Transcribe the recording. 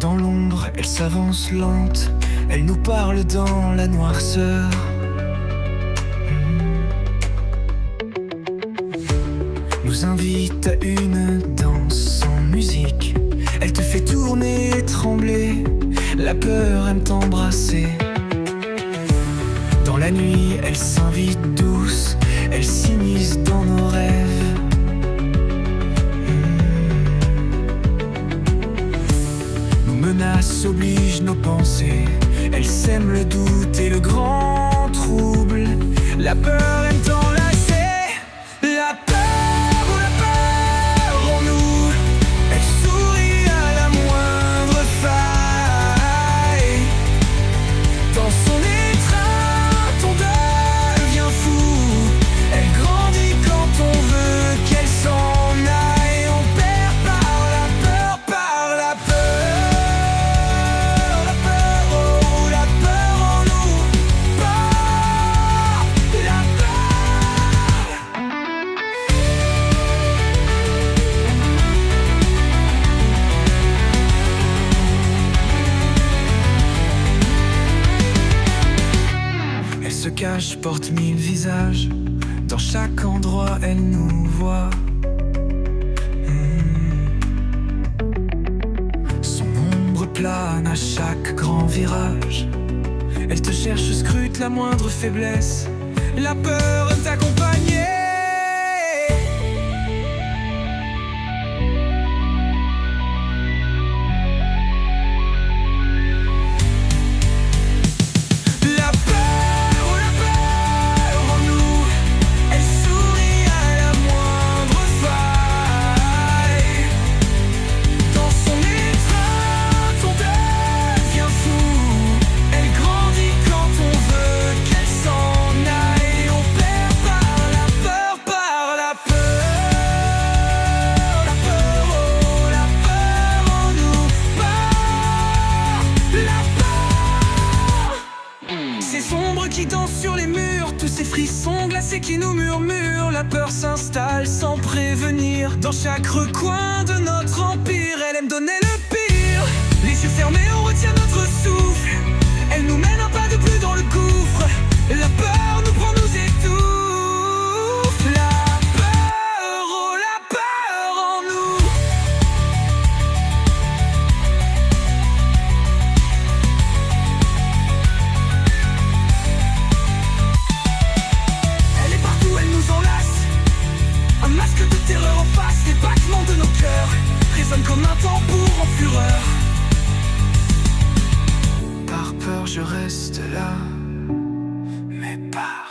Dans l'ombre, elle s'avance lente, elle nous parle dans la noirceur. Nous invite à une danse sans musique. Elle te fait tourner et trembler, la peur aime t'embrasser. Dans la nuit, elle s'invite douce, elle s'immisce dans nos rêves. Nos menaces obligent nos pensées, elle sème le doute et le grand trouble. La peur aime t'enlacer, la peur en nous. Elle sourit à la moindre faille. Dans son étreinte, on devient fou. Elle grandit quand on veut qu'elle s'en aille. On perd par la peur, par la peur. La peur, oh, la peur en nous. Par la peur. Elle se cache, porte mille visages. Dans chaque endroit, elle nous voit. Son ombre plane à chaque grand virage. Elle te cherche, scrute la moindre faiblesse. La peur aime t'accompagner. La peur en nous. Elle sourit à la moindre faille. Dans son étreinte, on devient fou. Elle grandit quand on veut qu'elle s'en aille. On perd par la peur, par la peur. La peur, oh, la peur en nous. Par la peur. Ces ombres qui dansent sur les murs, tous ces frissons glacés qui nous murmurent. La peur s'installe sans prévenir. Dans chaque recoin de notre empire, elle aime donner le pire. Les yeux fermés, on retient notre souffle. Elle nous mène un pas de plus dans le gouffre. La peur nous prend, nous étouffe. La peur, oh, la peur en nous. Elle est partout, elle nous enlace. Un masque de terreur en face. Les battements de nos cœurs résonnent comme un tambour en fureur. Par peur, je reste là, mais par